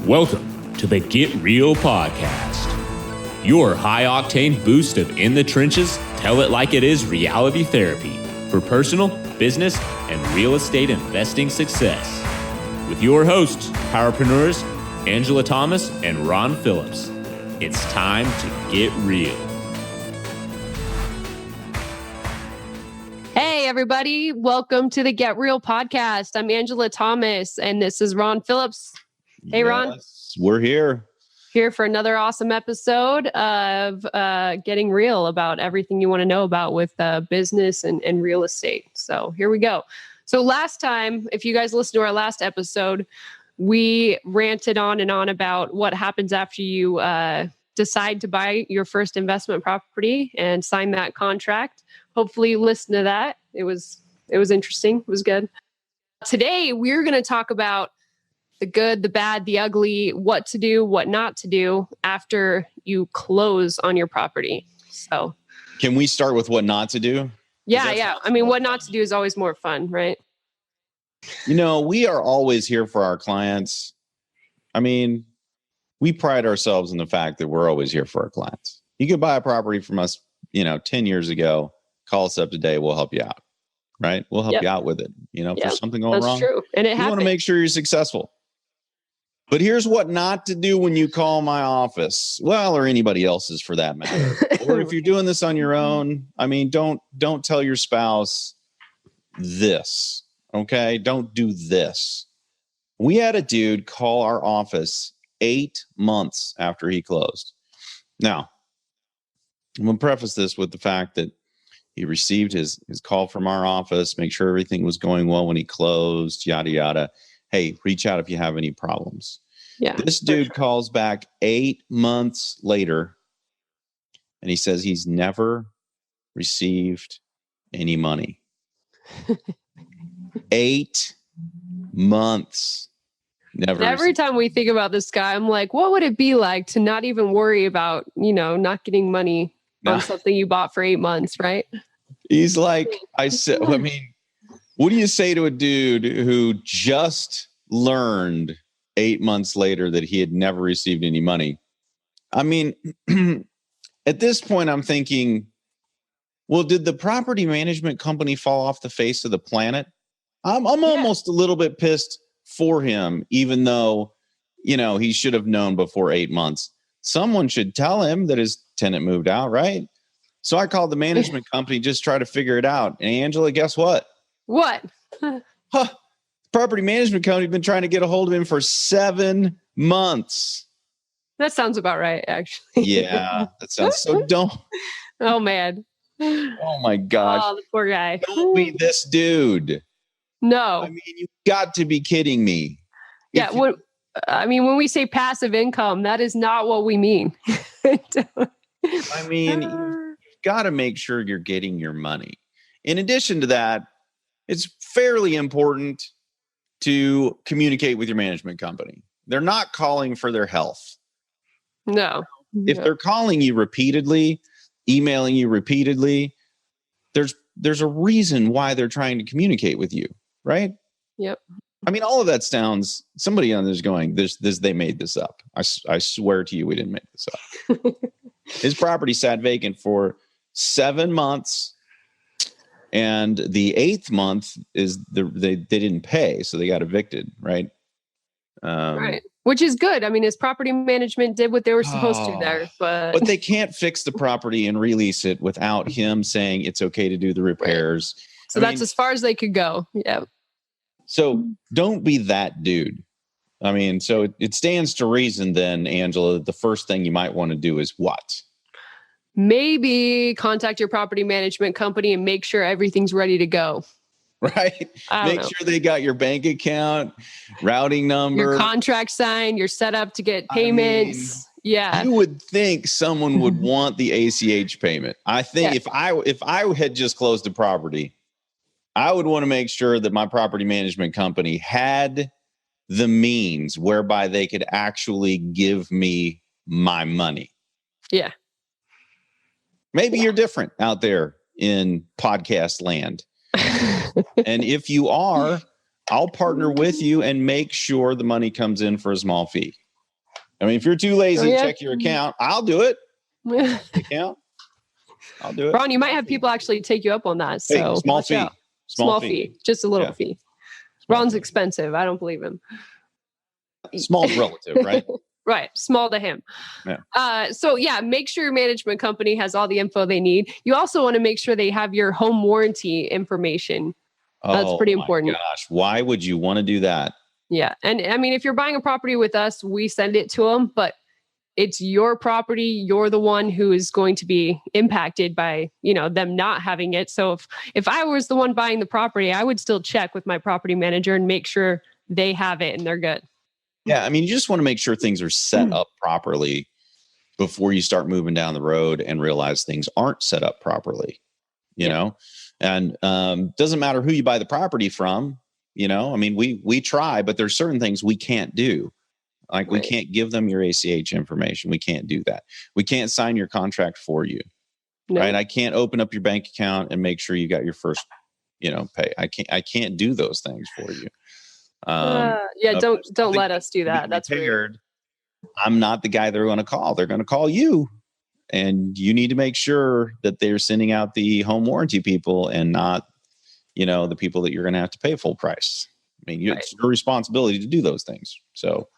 Welcome to the Get Real Podcast, your high-octane boost of in the trenches, tell it like it is reality therapy for personal, business, and real estate investing success. With your hosts, powerpreneurs, Angela Thomas and Ron Phillips. It's time to get real. Hey, everybody. Welcome to the Get Real Podcast. I'm Angela Thomas, and this is Ron Phillips. Hey, Ron. Yes, we're here. Here for another awesome episode of getting real about everything you want to know about with business and real estate. So here we go. So last time, if you guys listened to our last episode, we ranted on and on about what happens after you decide to buy your first investment property and sign that contract. Hopefully you listened to that. It was interesting. It was good. Today, we're going to talk about the good, the bad, the ugly, what to do, what not to do after you close on your property. So, can we start with what not to do? Yeah. I mean, what not to do is always more fun, right? You know, we are always here for our clients. I mean, we pride ourselves in the fact that we're always here for our clients. You could buy a property from us, 10 years ago, call us up today. We'll help you out, right? We'll help you out with it. If there's something going wrong, that's true. And we want to make sure you're successful. But here's what not to do when you call my office, or anybody else's for that matter. Or if you're doing this on your own, I mean, don't tell your spouse this, okay? Don't do this. We had a dude call our office 8 months after he closed. Now, I'm going to preface this with the fact that he received his call from our office, make sure everything was going well when he closed, yada, yada. Hey, reach out if you have any problems. Yeah, this dude calls back 8 months later, and he says he's never received any money. 8 months. Never. And every time we think about this guy, I'm like, what would it be like to not even worry about, not getting money on something you bought for 8 months, right? He's like, what do you say to a dude who just learned 8 months later that he had never received any money? I mean, at this point, I'm thinking, well, did the property management company fall off the face of the planet? I'm almost a little bit pissed for him, even though, he should have known before 8 months. Someone should tell him that his tenant moved out, right? So I called the management company, just try to figure it out. And Angela, guess what? What? Property management company been trying to get a hold of him for 7 months. That sounds about right, actually. Yeah, that sounds so dumb. Oh, man. Oh, my gosh. Oh, the poor guy. Don't be this dude. No. I mean, you got to be kidding me. Yeah. When we say passive income, that is not what we mean. I mean, you've got to make sure you're getting your money. In addition to that, it's fairly important to communicate with your management company. They're not calling for their health. No. If they're calling you repeatedly, emailing you repeatedly, there's a reason why they're trying to communicate with you, right? Yep. I mean, all of that sounds, somebody on there's going, this they made this up. I swear to you, we didn't make this up. His property sat vacant for 7 months. And the 8th month is they didn't pay, so they got evicted, right? Right, which is good. I mean, his property management did what they were supposed to there, but they can't fix the property and release it without him saying it's okay to do the repairs. Right. So that's as far as they could go. Yeah. So don't be that dude. I mean, so it stands to reason then, Angela, that the first thing you might want to do is what? Maybe contact your property management company and make sure everything's ready to go. Right? Make sure they got your bank account, routing number, your contract signed, you're set up to get payments. Yeah. You would think someone would want the ACH payment. I think if I had just closed a property, I would want to make sure that my property management company had the means whereby they could actually give me my money. Yeah. Maybe you're different out there in podcast land. And if you are, I'll partner with you and make sure the money comes in for a small fee. I mean, if you're too lazy to yeah. check your account, I'll do it. Account. I'll do it. Ron, you might have people actually take you up on that. So hey, small fee. out. Small fee. Just a little fee. Ron's expensive. I don't believe him. Small's relative, right? Right. Small to him. Yeah. So make sure your management company has all the info they need. You also want to make sure they have your home warranty information. That's pretty important. Gosh, why would you want to do that? Yeah. And I mean, if you're buying a property with us, we send it to them, but it's your property. You're the one who is going to be impacted by, them not having it. So if I was the one buying the property, I would still check with my property manager and make sure they have it and they're good. Yeah. I mean, you just want to make sure things are set up properly before you start moving down the road and realize things aren't set up properly, you know, and doesn't matter who you buy the property from, I mean, we try, but there's certain things we can't do. Like we can't give them your ACH information. We can't do that. We can't sign your contract for you, right? I can't open up your bank account and make sure you got your first, pay. I can't do those things for you. Don't let us do that. That's weird. I'm not the guy they're going to call. They're going to call you, and you need to make sure that they're sending out the home warranty people and not, the people that you're going to have to pay full price. I mean, it's your responsibility to do those things. So.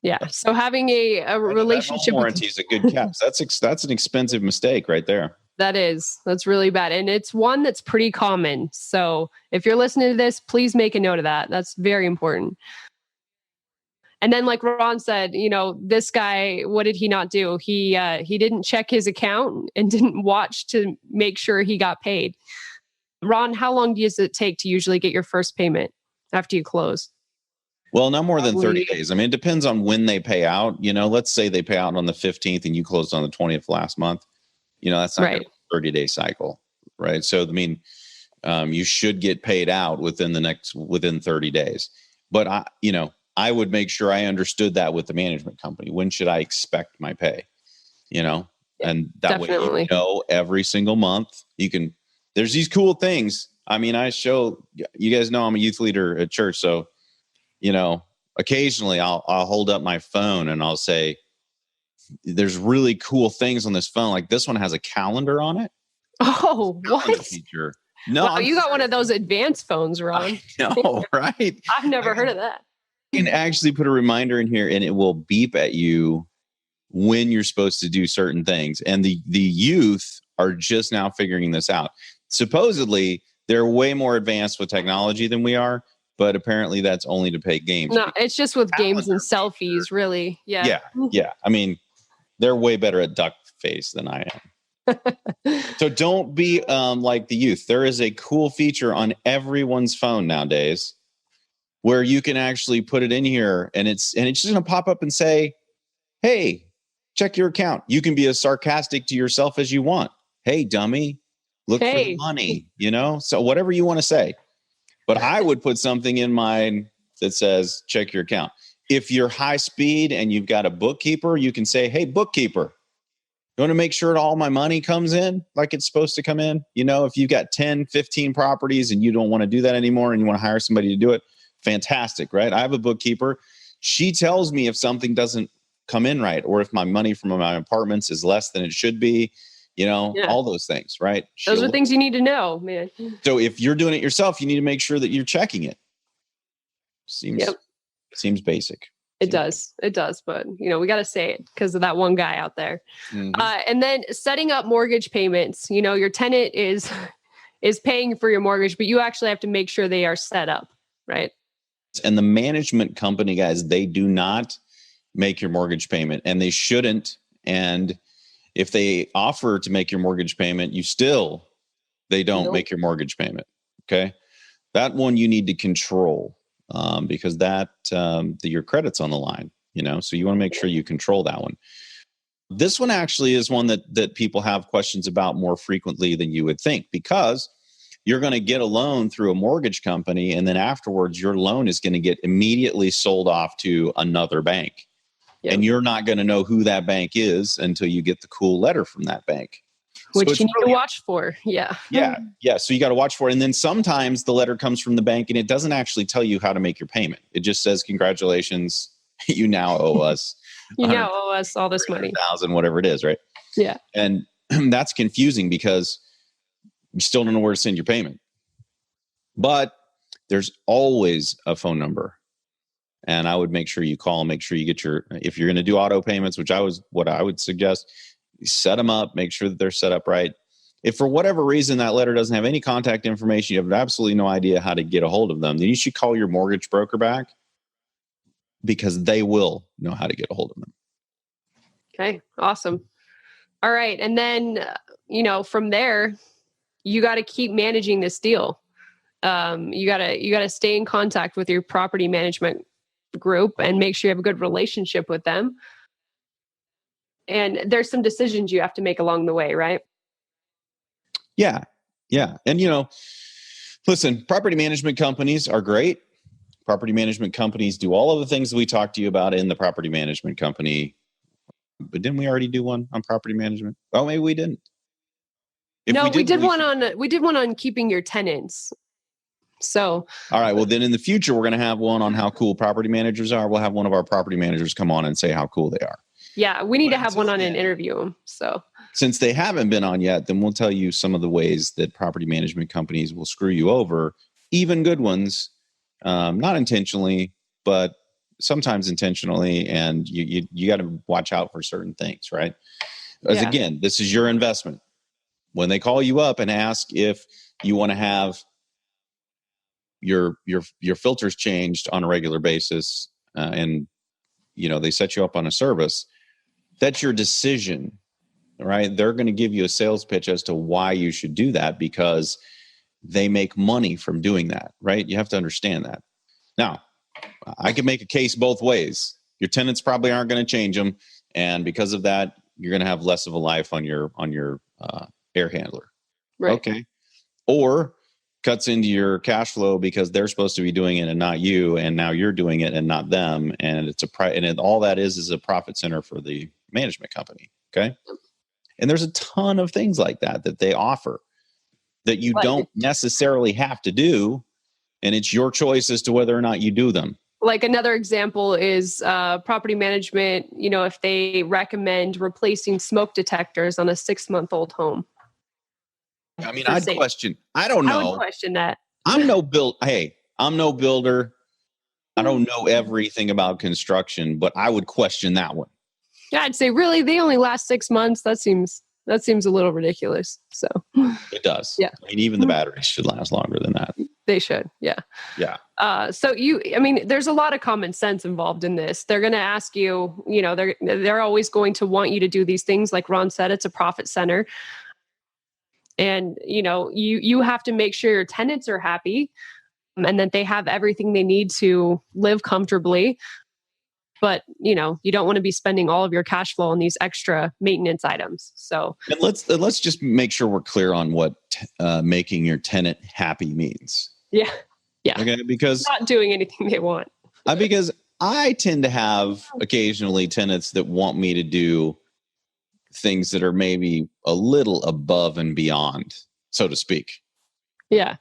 Yeah. So having a relationship warranty is a good cap. That's an expensive mistake right there. That's really bad. And it's one that's pretty common. So if you're listening to this, please make a note of that. That's very important. And then like Ron said, this guy, what did he not do? He didn't check his account and didn't watch to make sure he got paid. Ron, how long does it take to usually get your first payment after you close? Well, no more than 30 days. I mean, it depends on when they pay out. Let's say they pay out on the 15th and you closed on the 20th last month. That's not a 30-day cycle, right? So, I mean, you should get paid out within 30 days. But I would make sure I understood that with the management company. When should I expect my pay? And that way, every single month there's these cool things. I mean, you guys know I'm a youth leader at church. So, occasionally I'll hold up my phone and I'll say, there's really cool things on this phone. Like this one has a calendar on it. Oh, what? Feature. No, wow, you got one of those advanced phones, Ron. No, right? I've never heard of that. You can actually put a reminder in here and it will beep at you when you're supposed to do certain things. And the youth are just now figuring this out. Supposedly, they're way more advanced with technology than we are. But apparently that's only to play games. No, it's just with games and selfies, really. Yeah. Yeah. I mean, they're way better at duck face than I am. So don't be like the youth. There is a cool feature on everyone's phone nowadays where you can actually put it in here and it's just going to pop up and say, hey, check your account. You can be as sarcastic to yourself as you want. Hey, dummy, look for the money, So whatever you want to say. But I would put something in mine that says, check your account. If you're high speed and you've got a bookkeeper, you can say, hey, bookkeeper, you want to make sure all my money comes in like it's supposed to come in? If you've got 10, 15 properties and you don't want to do that anymore and you want to hire somebody to do it, fantastic, right? I have a bookkeeper. She tells me if something doesn't come in right or if my money from my apartments is less than it should be. All those things, right? Those are things you need to know, man. So if you're doing it yourself, you need to make sure that you're checking it. Seems basic. It does. But, we got to say it because of that one guy out there. Mm-hmm. And then setting up mortgage payments, your tenant is paying for your mortgage, but you actually have to make sure they are set up, right? And the management company guys, they do not make your mortgage payment and they shouldn't. And if they offer to make your mortgage payment, they don't make your mortgage payment. Okay. That one you need to control because your credit's on the line, so you want to make sure you control that one. This one actually is one that people have questions about more frequently than you would think, because you're going to get a loan through a mortgage company. And then afterwards, your loan is going to get immediately sold off to another bank. Yep. And you're not going to know who that bank is until you get the cool letter from that bank. Which you need to watch for. Yeah. Yeah. So you got to watch for it. And then sometimes the letter comes from the bank and it doesn't actually tell you how to make your payment. It just says, congratulations, you now owe us You now owe us all this money. 100,000, whatever it is, right? Yeah. And that's confusing because you still don't know where to send your payment. But there's always a phone number. And I would make sure you call, make sure you get if you're going to do auto payments, what I would suggest, set them up, make sure that they're set up right. If for whatever reason that letter doesn't have any contact information, you have absolutely no idea how to get a hold of them, then you should call your mortgage broker back because they will know how to get a hold of them. Okay, awesome. All right. And then, from there, you got to keep managing this deal. You got to stay in contact with your property management group and make sure you have a good relationship with them. And there's some decisions you have to make along the way, right? Yeah. Yeah. And, listen, property management companies are great. Property management companies do all of the things that we talked to you about in the property management company. But didn't we already do one on property management? Oh, maybe we didn't. We did one on keeping your tenants. So, all right. Well, then in the future, we're going to have one on how cool property managers are. We'll have one of our property managers come on and say how cool they are. Yeah, we need to have one on and interview them. So, since they haven't been on yet, then we'll tell you some of the ways that property management companies will screw you over, even good ones, not intentionally, but sometimes intentionally. And you got to watch out for certain things, right? As again, this is your investment. When they call you up and ask if you want to have your filters changed on a regular basis, and they set you up on a service, that's your decision, right? They're going to give you a sales pitch as to why you should do that because they make money from doing that, right? You have to understand that. Now, I can make a case both ways. Your tenants probably aren't going to change them, and because of that, you're going to have less of a life on your air handler. Right. Okay. Or cuts into your cash flow because they're supposed to be doing it and not you, and now you're doing it and not them, and it's all that is a profit center for the management company. Okay. And there's a ton of things like that they offer that you don't necessarily have to do, and it's your choice as to whether or not you do them. Like another example is property management, if they recommend replacing smoke detectors on a 6-month-old home. I mean, I'd question. I don't know. I would question that. I'm no builder. I don't know everything about construction, but I would question that one. Yeah, I'd say really they only last 6 months. That seems a little ridiculous. So it does. Yeah. I mean, even the batteries should last longer than that. They should. Yeah. Yeah. So there's a lot of common sense involved in this. They're going to ask you, they're always going to want you to do these things. Like Ron said, it's a profit center. And, you have to make sure your tenants are happy and that they have everything they need to live comfortably. But, you don't want to be spending all of your cash flow on these extra maintenance items. So and let's just make sure we're clear on what making your tenant happy means. Yeah. Yeah. Okay. Because not doing anything they want. Because I tend to have occasionally tenants that want me to do things that are maybe a little above and beyond, so to speak. Yeah.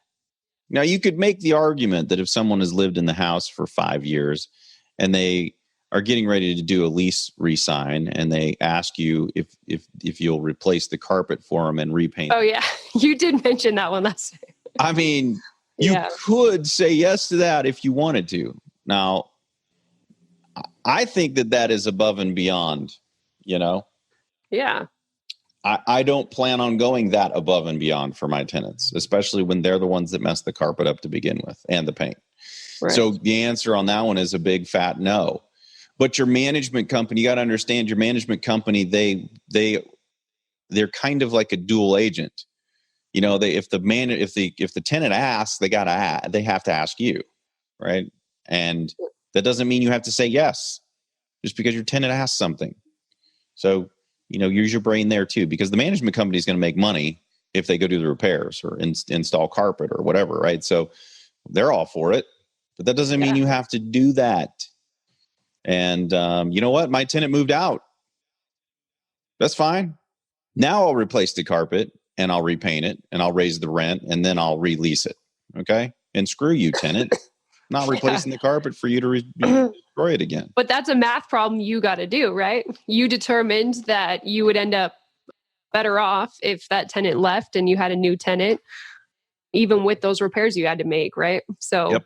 Now, you could make the argument that if someone has lived in the house for 5 years and they are getting ready to do a lease re-sign and they ask you if you'll replace the carpet for them and repaint. Oh, yeah. You did mention that one last time. I mean, you could say yes to that if you wanted to. Now, I think that is above and beyond, Yeah. I don't plan on going that above and beyond for my tenants, especially when they're the ones that mess the carpet up to begin with and the paint. Right. So the answer on that one is a big fat no. But your management company, you got to understand your management company, they're kind of like a dual agent. If the tenant asks, they have to ask you, right? And that doesn't mean you have to say yes just because your tenant asks something. So, use your brain there too, because the management company is going to make money if they go do the repairs or install carpet or whatever, right? So they're all for it, but that doesn't mean you have to do that. And you know what? My tenant moved out. That's fine. Now I'll replace the carpet and I'll repaint it and I'll raise the rent and then I'll release it. Okay. And screw you, tenant. not replacing the carpet for you to destroy it again. But that's a math problem you got to do, right? You determined that you would end up better off if that tenant left and you had a new tenant, even with those repairs you had to make, right? So Yep.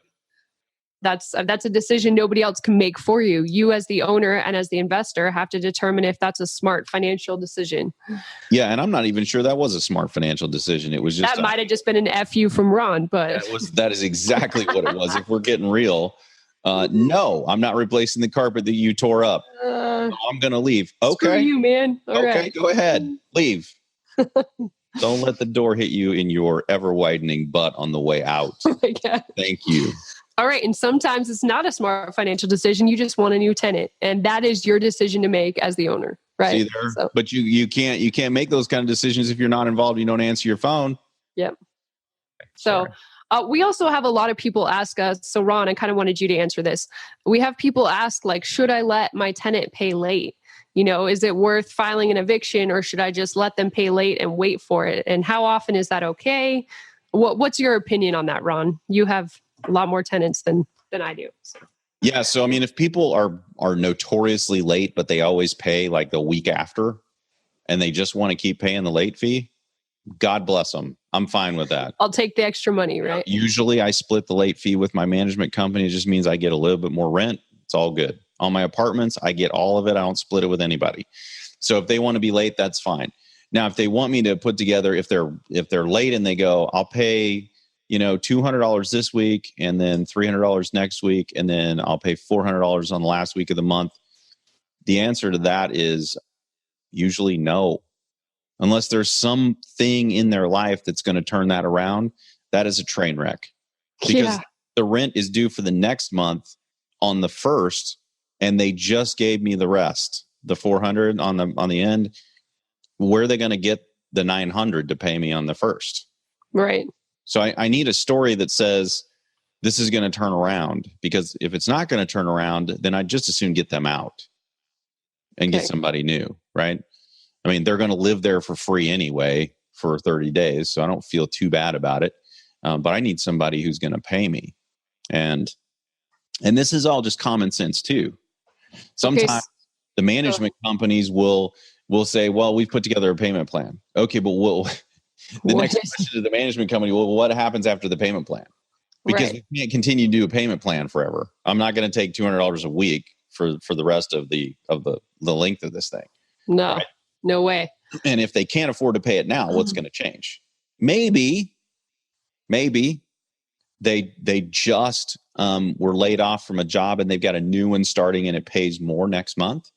that's a decision nobody else can make for you. You as the owner and as the investor have to determine if that's a smart financial decision. Yeah, and I'm not even sure that was a smart financial decision. It was just that might have just been an FU from Ron, but that is exactly what it was. If we're getting real, no, I'm not replacing the carpet that you tore up. I'm going to leave. Okay, screw you, man. All okay, right. Go ahead, leave. Don't let the door hit you in your ever widening butt on the way out. Oh my God. Thank you. All right. And sometimes it's not a smart financial decision. You just want a new tenant. And that is your decision to make as the owner. Right. See there? So. But you can't make those kind of decisions if you're not involved. You don't answer your phone. Yep. So we also have a lot of people ask us. So Ron, I kind of wanted you to answer this. We have people ask, like, should I let my tenant pay late? You know, is it worth filing an eviction, or should I just let them pay late and wait for it? And how often is that okay? What's your opinion on that, Ron? You have a lot more tenants than I do. So. Yeah. So, I mean, if people are notoriously late, but they always pay like the week after and they just want to keep paying the late fee, God bless them. I'm fine with that. I'll take the extra money, right? Usually I split the late fee with my management company. It just means I get a little bit more rent. It's all good. On my apartments, I get all of it. I don't split it with anybody. So if they want to be late, that's fine. Now, if they want me to put together, if they're late and they go, I'll pay, $200 this week and then $300 next week, and then I'll pay $400 on the last week of the month. The answer to that is usually no. Unless there's something in their life that's going to turn that around, that is a train wreck. Because the rent is due for the next month on the 1st, and they just gave me the rest, the $400 on the end. Where are they going to get the $900 to pay me on the 1st? Right. So I need a story that says this is going to turn around, because if it's not going to turn around, then I'd just as soon get them out and get somebody new, right? I mean, they're going to live there for free anyway for 30 days, so I don't feel too bad about it. But I need somebody who's going to pay me. And this is all just common sense too. Sometimes the management companies will say, well, we've put together a payment plan. Okay, but the next question to the management company, well, what happens after the payment plan? Because we can't continue to do a payment plan forever. I'm not going to take $200 a week for the rest of the length of this thing. No, right? No way. And if they can't afford to pay it now, what's going to change? Maybe they just were laid off from a job and they've got a new one starting and it pays more next month.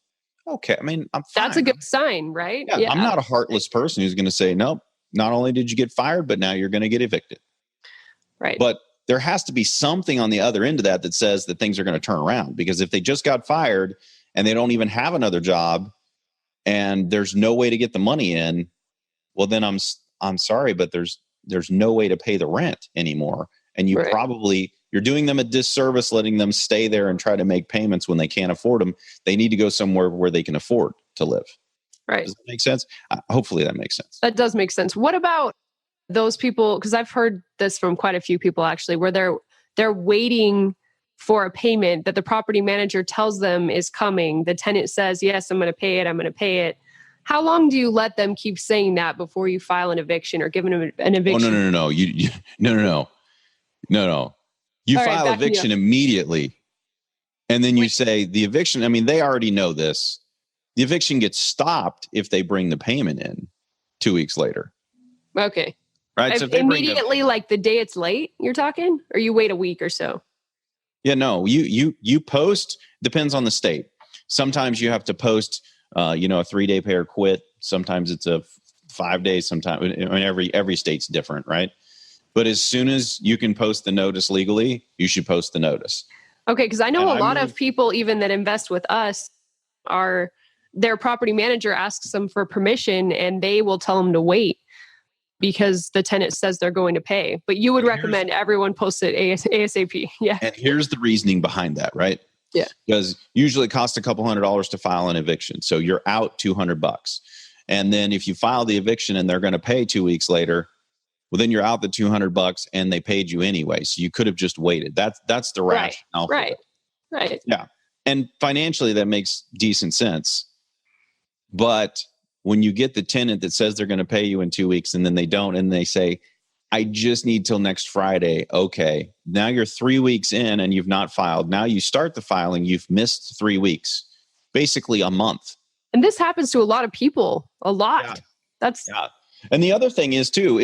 Okay, I mean, I'm fine. That's a good sign, right? Yeah. I'm not a heartless person who's going to say, nope, not only did you get fired, but now you're going to get evicted. Right. But there has to be something on the other end of that says that things are going to turn around. Because if they just got fired and they don't even have another job and there's no way to get the money in, well, then I'm sorry, but there's no way to pay the rent anymore. And you're doing them a disservice, letting them stay there and try to make payments when they can't afford them. They need to go somewhere where they can afford to live. Right. Does that make sense? Hopefully that makes sense. That does make sense. What about those people? Because I've heard this from quite a few people actually, where they're waiting for a payment that the property manager tells them is coming. The tenant says, yes, I'm going to pay it. I'm going to pay it. How long do you let them keep saying that before you file an eviction or give them an eviction? Oh, no. No. You file eviction immediately. And then you say the eviction, I mean, they already know this. The eviction gets stopped if they bring the payment in 2 weeks later. Okay. Right. So immediately, like the day it's late, you're talking, or you wait a week or so? Yeah, no, you post, depends on the state. Sometimes you have to post, a 3-day pay or quit. Sometimes it's a 5 days. Sometimes, I mean, every state's different, right? But as soon as you can post the notice legally, you should post the notice. Okay, because I know a lot of people, even that invest with us, their property manager asks them for permission and they will tell them to wait because the tenant says they're going to pay. But you would recommend everyone post it ASAP. Yeah. And here's the reasoning behind that, right? Yeah. Because usually it costs a couple $100s to file an eviction. So you're out $200. And then if you file the eviction and they're going to pay 2 weeks later, well, then you're out the $200 and they paid you anyway. So you could have just waited. That's the rationale. Right. Yeah. And financially, that makes decent sense. But when you get the tenant that says they're going to pay you in 2 weeks and then they don't, and they say, I just need till next Friday. Okay. Now you're 3 weeks in and you've not filed. Now you start the filing. You've missed 3 weeks, basically a month. And this happens to a lot of people, a lot. Yeah. And the other thing is too,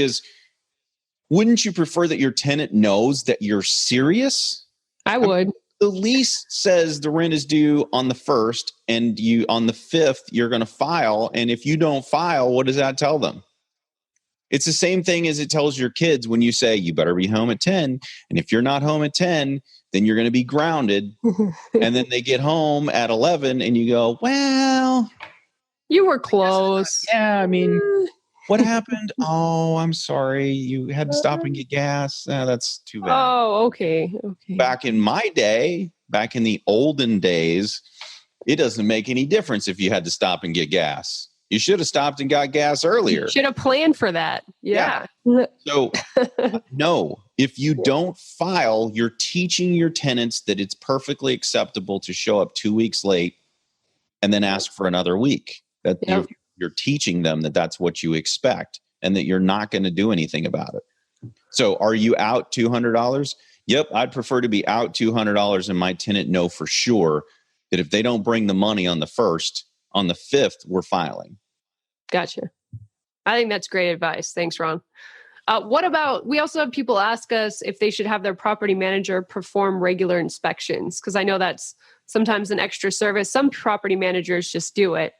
wouldn't you prefer that your tenant knows that you're serious? I would. The lease says the rent is due on the 1st and you on the 5th, you're going to file. And if you don't file, what does that tell them? It's the same thing as it tells your kids when you say, you better be home at 10. And if you're not home at 10, then you're going to be grounded. And then they get home at 11 and you go, well, you were close. Yeah. I mean, what happened? Oh, I'm sorry. You had to stop and get gas. That's too bad. Oh, okay. Back in my day, back in the olden days, it doesn't make any difference if you had to stop and get gas. You should have stopped and got gas earlier. You should have planned for that. Yeah. So, no, if you don't file, you're teaching your tenants that it's perfectly acceptable to show up 2 weeks late and then ask for another week. That you're teaching them that that's what you expect and that you're not going to do anything about it. So are you out $200? Yep. I'd prefer to be out $200 and my tenant know for sure that if they don't bring the money on the 1st, on the 5th, we're filing. Gotcha. I think that's great advice. Thanks, Ron. What about, we also have people ask us if they should have their property manager perform regular inspections, because I know that's sometimes an extra service. Some property managers just do it.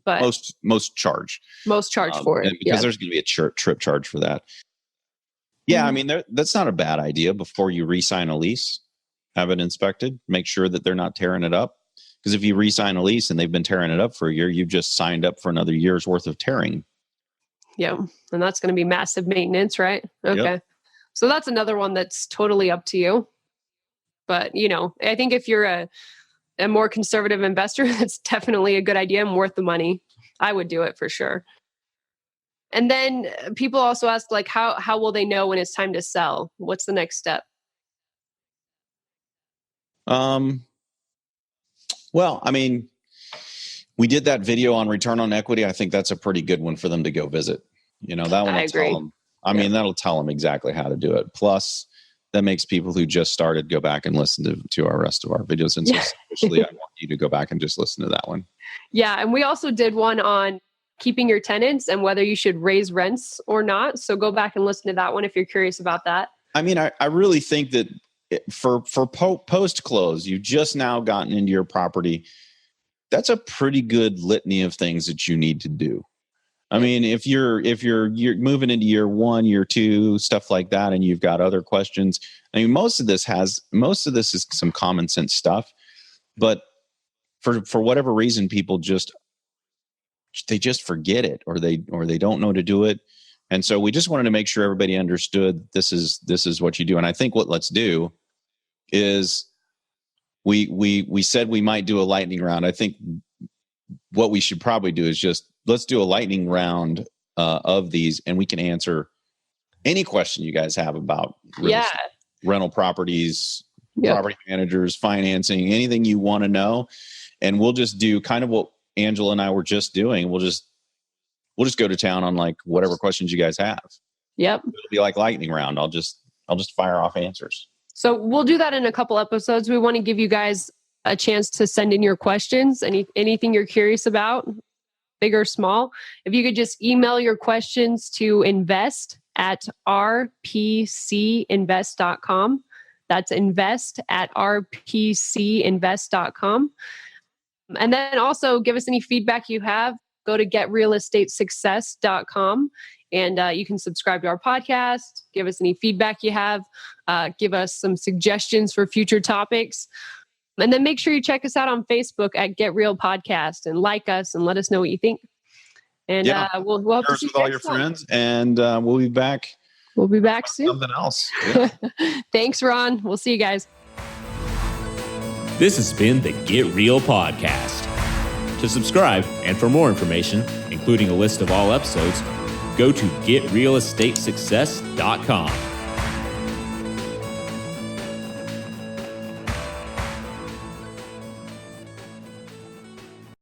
But most charge for it because there's going to be a trip charge for that. Yeah, I mean that's not a bad idea. Before you re-sign a lease, have it inspected. Make sure that they're not tearing it up. Because if you re-sign a lease and they've been tearing it up for a year, you've just signed up for another year's worth of tearing. Yeah, and that's going to be massive maintenance, right? Okay, Yep. So that's another one that's totally up to you. But I think if you're a more conservative investor, that's definitely a good idea and worth the money. I would do it for sure. And then people also ask, like, how will they know when it's time to sell? What's the next step? Well, I mean, we did that video on return on equity. I think that's a pretty good one for them to go visit. That one will tell them. I mean, that'll tell them exactly how to do it. Plus, that makes people who just started go back and listen to our rest of our videos. And so especially I want you to go back and just listen to that one. Yeah. And we also did one on keeping your tenants and whether you should raise rents or not. So go back and listen to that one if you're curious about that. I mean, I really think that for post-close, you've just now gotten into your property. That's a pretty good litany of things that you need to do. I mean, if you're moving into year 1, year 2, stuff like that, and you've got other questions. I mean, most of this is some common sense stuff, but for whatever reason, people just forget it, or they don't know to do it. And so we just wanted to make sure everybody understood this is what you do. And I think what let's do is we said we might do a lightning round. I think what we should probably do is just let's do a lightning round of these, and we can answer any question you guys have about rental properties, property managers, financing, anything you want to know. And we'll just do kind of what Angela and I were just doing. We'll just go to town on like whatever questions you guys have. Yep. It'll be like lightning round. I'll just fire off answers. So we'll do that in a couple episodes. We want to give you guys a chance to send in your questions, anything you're curious about, big or small. If you could just email your questions to invest@rpcinvest.com. That's invest@rpcinvest.com. And then also give us any feedback you have. Go to getrealestatesuccess.com and you can subscribe to our podcast, give us any feedback you have, give us some suggestions for future topics. And then make sure you check us out on Facebook at Get Real Podcast and like us and let us know what you think. And we'll hope to see you with all your friends. And we'll be back. We'll be back soon. Something else. Yeah. Thanks, Ron. We'll see you guys. This has been the Get Real Podcast. To subscribe and for more information, including a list of all episodes, go to getrealestatesuccess.com.